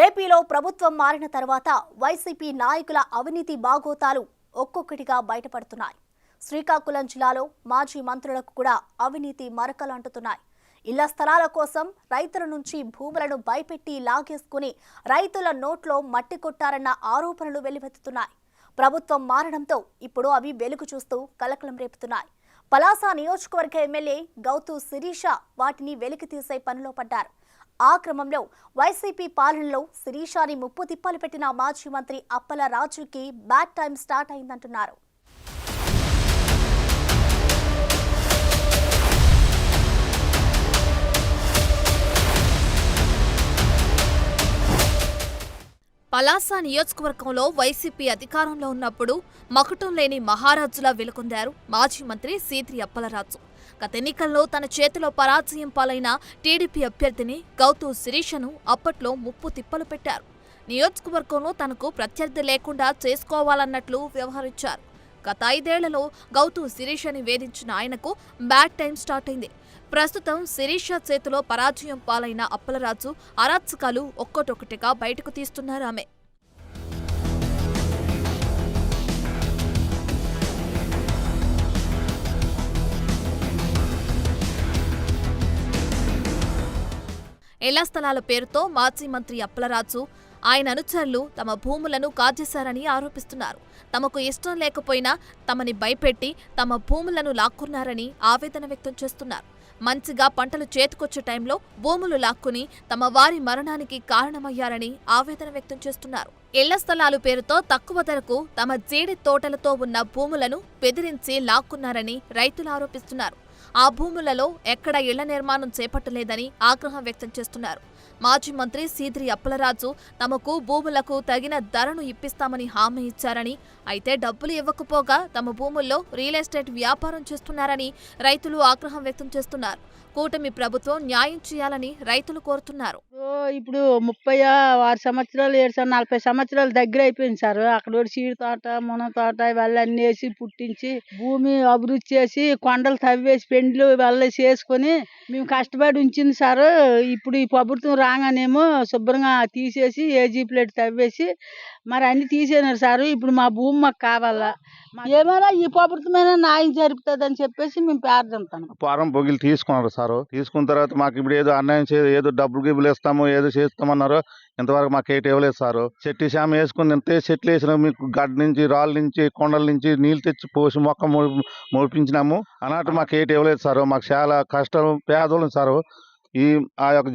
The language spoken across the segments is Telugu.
ఏపీలో ప్రభుత్వం మారిన తర్వాత వైసీపీ నాయకుల అవినీతి బాగోతాలు ఒక్కొక్కటిగా బయటపడుతున్నాయి. శ్రీకాకుళం జిల్లాలో మాజీ మంత్రులకు కూడా అవినీతి మరకలు అంటున్నాయి. ఇళ్ల స్థలాల కోసం రైతుల నుంచి భూములను భయపెట్టి లాగేసుకుని రైతుల నోట్లో మట్టి కొట్టారన్న ఆరోపణలు వెల్లువెత్తుతున్నాయి. ప్రభుత్వం మారడంతో ఇప్పుడు అవి వెలుగు చూస్తూ కలకలం రేపుతున్నాయి. పలాస నియోజకవర్గ ఎమ్మెల్యే గౌతు శిరీష వాటిని వెలికి తీసే పనిలో పడ్డారు. ఆ క్రమంలో వైసీపీ పాలనలో శిరీషాని ముప్పు తిప్పలు పెట్టిన మాజీ మంత్రి అప్పల రాజుకి బ్యాడ్ టైం స్టార్ట్ అయిందంటున్నారు. పలాస నియోజకవర్గంలో వైసీపీ అధికారంలో ఉన్నప్పుడు మకుటం లేని మహారాజులా వెలుగొందారు మాజీ మంత్రి సీద్రి అప్పలరాజు. గత ఎన్నికల్లో తన చేతిలో పరాజయం పాలైన టీడీపీ అభ్యర్థిని గౌతు శిరీషను అప్పట్లో ముప్పు తిప్పలు పెట్టారు. నియోజకవర్గంలో తనకు ప్రత్యర్థి లేకుండా చేసుకోవాలన్నట్లు వ్యవహరించారు. గత 5 ఏళ్లలో గౌతు శిరీషని వేధించిన ఆయనకు బ్యాడ్ టైం స్టార్ట్ అయింది. ప్రస్తుతం శిరీష చేతిలో పరాజయం పాలైన అప్పలరాజు అరాచకాలు ఒక్కటొక్కటిగా బయటకు తీస్తున్నారు ఆమె. ఇళ్ల స్థలాల పేరుతో మాజీ మంత్రి అప్పలరాజు ఆయన అనుచరులు తమ భూములను కాజేశారని ఆరోపిస్తున్నారు. తమకు ఇష్టం లేకపోయినా తమని భయపెట్టి తమ భూములను లాక్కున్నారని ఆవేదన వ్యక్తం చేస్తున్నారు. మంచిగా పంటలు చేతికొచ్చే టైంలో భూములు లాక్కుని తమ వారి మరణానికి కారణమయ్యారని ఆవేదన వ్యక్తం చేస్తున్నారు. ఇళ్ల స్థలాలు పేరుతో తక్కువ ధరకు తమ జీడి తోటలతో ఉన్న భూములను బెదిరించి లాక్కున్నారని రైతులు ఆరోపిస్తున్నారు. ఆ భూములలో ఎక్కడ ఇళ్ల నిర్మాణం చేపట్టలేదని ఆగ్రహం వ్యక్తం చేస్తున్నారు. మాజీ మంత్రి సీద్రి అప్పలరాజు తమకు భూములకు తగిన ధరను ఇప్పిస్తామని హామీ ఇచ్చారని, అయితే డబ్బులు ఇవ్వకపోగా తమ భూముల్లో రియల్ ఎస్టేట్ వ్యాపారం చేస్తున్నారని రైతులు ఆగ్రహం వ్యక్తం చేస్తున్నారు. కూటమి ప్రభుత్వం న్యాయం చేయాలని రైతులు కోరుతున్నారు. ఇప్పుడు 36 సంవత్సరాలు 40 సంవత్సరాలు దగ్గర అయిపోయింది సార్. అక్కడ సీడు తోట మున తోట ఇవన్నీ వేసి పుట్టించి భూమి అభివృద్ధి చేసి కొండలు తవ్వేసి పెండ్లు వెళ్ళేసి వేసుకొని మేము కష్టపడి ఉంచింది సార్. ఇప్పుడు ఈ ప్రభుత్వం రాగానేమో శుభ్రంగా తీసేసి ఏజీ ప్లేట్ తవ్వేసి మరి అన్ని తీసేనారు సార్. ఇప్పుడు మా భూమి మాకు కావాలా, ఏమైనా ఈ ప్రభుత్వమైనా న్యాయం జరుపుతుంది అని చెప్పేసి మేము ప్రార్థిస్తాం. ఫారం బొగిలు తీసుకున్నారు సార్. తీసుకున్న తర్వాత మాకు ఇప్పుడు ఏదో అన్యాయం ఏదో డబ్బులు గిబ్బులు ఇస్తాము ఏదో చేస్తామన్నారు. ఇంతవరకు మాకు ఏటి ఇవ్వలేదు సార్. చెట్టు శామ వేసుకుని ఎంతే చెట్లు వేసిన మీకు గడ్డ నుంచి రాళ్ళ నుంచి కొండల నుంచి నీళ్ళు తెచ్చి పోసి మొక్క మొడిపించినాము అన్నట్టు మాకు ఏటి ఇవ్వలేదు సార్. మాకు చాలా కష్టం పేదోళ్ళం సార్. ఆ యొక్క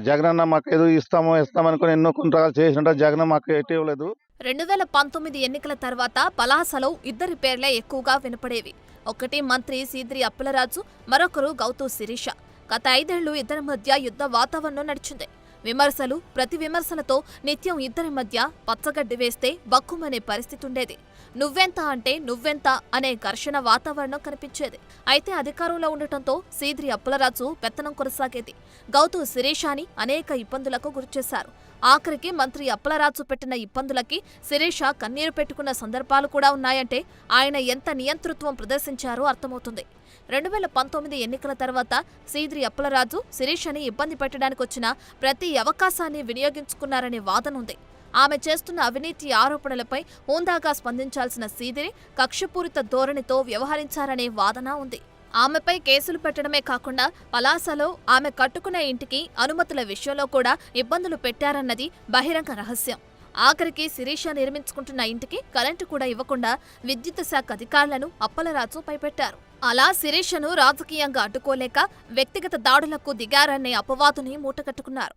జగనన్న మాకు ఏదో ఇస్తామనుకుని ఎన్నో కొన్ని రకాలు చేసినట్టు జగన్ మాకు ఏటి ఇవ్వలేదు. 2019 ఎన్నికల తర్వాత పలాసలో ఇద్దరి పేర్లే ఎక్కువగా వినపడేవి. ఒకటి మంత్రి సీద్రి అప్పలరాజు, మరొకరు గౌతు శిరీష. గత 5 ఏళ్లు ఇద్దరి మధ్య యుద్ధ వాతావరణం నడిచింది. విమర్శలు ప్రతి విమర్శలతో నిత్యం ఇద్దరి మధ్య పచ్చగడ్డి వేస్తే బక్కుమనే పరిస్థితి ఉండేది. నువ్వెంత అంటే నువ్వెంత అనే ఘర్షణ వాతావరణం కనిపించేది. అయితే అధికారంలో ఉండటంతో సీద్రి అప్పలరాజు పెత్తనం కొనసాగేది. గౌతు శిరీషాని అనేక ఇబ్బందులకు గురిచేశారు. ఆఖరికి మంత్రి అప్పలరాజు పెట్టిన ఇబ్బందులకి శిరీష కన్నీరు పెట్టుకున్న సందర్భాలు కూడా ఉన్నాయంటే ఆయన ఎంత నియంతృత్వం ప్రదర్శించారో అర్థమవుతుంది. 2019 ఎన్నికల తర్వాత సీద్రి అప్పలరాజు శిరీషని ఇబ్బంది పెట్టడానికి వచ్చిన ప్రతి అవకాశాన్ని వినియోగించుకున్నారనే వాదన ఉంది. ఆమె చేస్తున్న అవినీతి ఆరోపణలపై హోందాగా స్పందించాల్సిన సీద్రి కక్షపూరిత ధోరణితో వ్యవహరించారనే వాదన ఉంది. ఆమెపై కేసులు పెట్టడమే కాకుండా పలాసలో ఆమె కట్టుకునే ఇంటికి అనుమతుల విషయంలో కూడా ఇబ్బందులు పెట్టారన్నది బహిరంగ రహస్యం. ఆఖరికి శిరీష నిర్మించుకుంటున్న ఇంటికి కరెంటు కూడా ఇవ్వకుండా విద్యుత్ శాఖ అధికారులను అప్పలరాజు పైపెట్టారు. అలా శిరీషను రాజకీయంగా అడ్డుకోలేక వ్యక్తిగత దాడులకు దిగారనే అపవాదుని మూటగట్టుకున్నారు.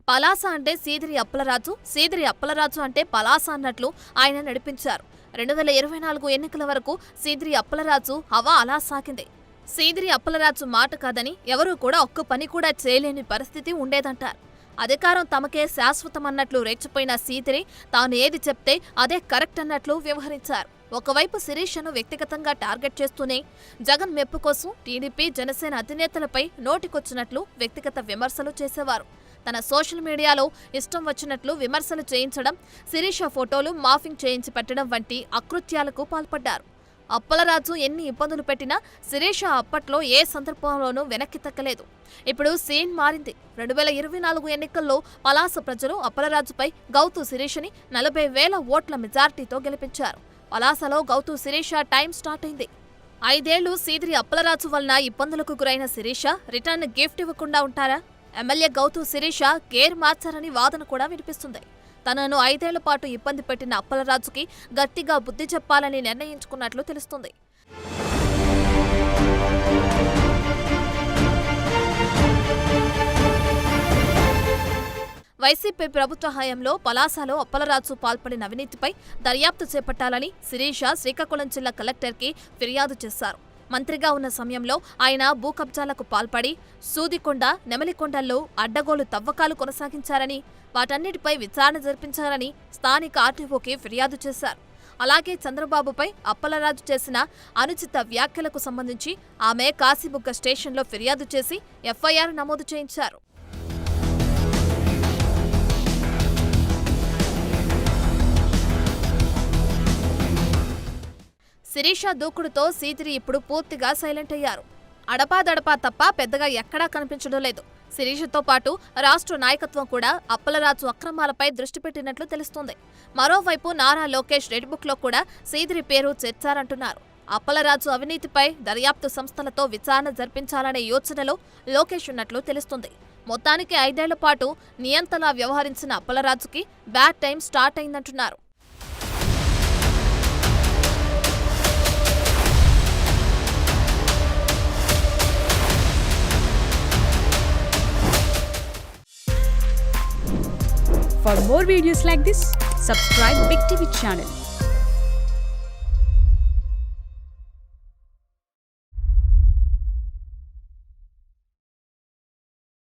పలాస అంటే సీద్రి అప్పలరాజు, సీద్రి అప్పలరాజు అంటే పలాస అన్నట్లు ఆయన నడిపించారు. 2024 ఎన్నికల వరకు సీద్రి అప్పలరాజు హవా అలా సాగింది. సీద్రి అప్పలరాజు మాట కాదని ఎవరూ కూడా ఒక్క పని కూడా చేయలేని పరిస్థితి ఉండేదంటారు. అధికారం తమకే శాశ్వతమన్నట్లు రెచ్చిపోయిన సీద్రి తాను ఏది చెప్తే అదే కరెక్ట్ అన్నట్లు వ్యవహరించారు. ఒకవైపు శిరీషను వ్యక్తిగతంగా టార్గెట్ చేస్తూనే జగన్ మెప్పు కోసం టీడీపీ జనసేన అధినేతలపై నోటికొచ్చినట్లు వ్యక్తిగత విమర్శలు చేసేవారు. తన సోషల్ మీడియాలో ఇష్టం వచ్చినట్లు విమర్శలు చేయించడం, శిరీష ఫోటోలు మాఫింగ్ చేయించి పెట్టడం వంటి అకృత్యాలకు పాల్పడ్డారు. అప్పలరాజు ఎన్ని ఇబ్బందులు పెట్టినా శిరీష అప్పట్లో ఏ సందర్భంలోనూ వెనక్కి తగ్గలేదు. ఇప్పుడు సీన్ మారింది. 2024 ఎన్నికల్లో పలాస ప్రజలు అప్పలరాజుపై గౌతు శిరీషని 40,000 ఓట్ల మెజార్టీతో గెలిపించారు. పలాసలో గౌతు శిరీష టైం స్టార్ట్ అయింది. 5 ఏళ్లు సీదిరి అప్పలరాజు వలన ఇబ్బందులకు గురైన శిరీష రిటర్న్ గిఫ్ట్ ఇవ్వకుండా ఉంటారా? ఎమ్మెల్యే గౌతు శిరీష గేర్ మార్చారని వాదన కూడా వినిపిస్తుంది. తనను 5 ఏళ్ల పాటు ఇబ్బంది పెట్టిన అప్పలరాజుకి గట్టిగా బుద్ధి చెప్పాలని నిర్ణయించుకున్నట్లు తెలుస్తుంది. వైసీపీ ప్రభుత్వ హయాంలో పలాసలో అప్పలరాజు పాల్పడిన అవినీతిపై దర్యాప్తు చేపట్టాలని శిరీష శ్రీకాకుళం జిల్లా కలెక్టర్కి ఫిర్యాదు చేశారు. మంత్రిగా ఉన్న సమయంలో ఆయన భూ కబ్జాలకు పాల్పడి సూదికొండ, నెమలికొండల్లో అడ్డగోలు తవ్వకాలు కొనసాగించారని, వాటన్నిటిపై విచారణ జరిపించారని స్థానిక ఆర్టీఓకి ఫిర్యాదు చేశారు. అలాగే చంద్రబాబుపై అప్పలరాజు చేసిన అనుచిత వ్యాఖ్యలకు సంబంధించి ఆమె కాశీబుగ్గ స్టేషన్లో ఫిర్యాదు చేసి ఎఫ్ఐఆర్ నమోదు చేయించారు. శిరీష దూకుడుతో సీదిరి ఇప్పుడు పూర్తిగా సైలెంట్ అయ్యారు. అడపాదడపా తప్ప పెద్దగా ఎక్కడా కనిపించడం లేదు. శిరీషతో పాటు రాష్ట్ర నాయకత్వం కూడా అప్పలరాజు అక్రమాలపై దృష్టి పెట్టినట్లు తెలుస్తోంది. మరోవైపు నారా లోకేష్ రెడ్ బుక్ లో కూడా సీదిరి పేరు చేర్చారంటున్నారు. అప్పలరాజు అవినీతిపై దర్యాప్తు సంస్థలతో విచారణ జరిపించాలనే యోచనలో లోకేష్ ఉన్నట్లు తెలుస్తుంది. మొత్తానికి 5 ఏళ్ల పాటు నియంతలా వ్యవహరించిన అప్పలరాజుకి బ్యాడ్ టైం స్టార్ట్ అయిందంటున్నారు. For more videos like this, subscribe Big TV channel.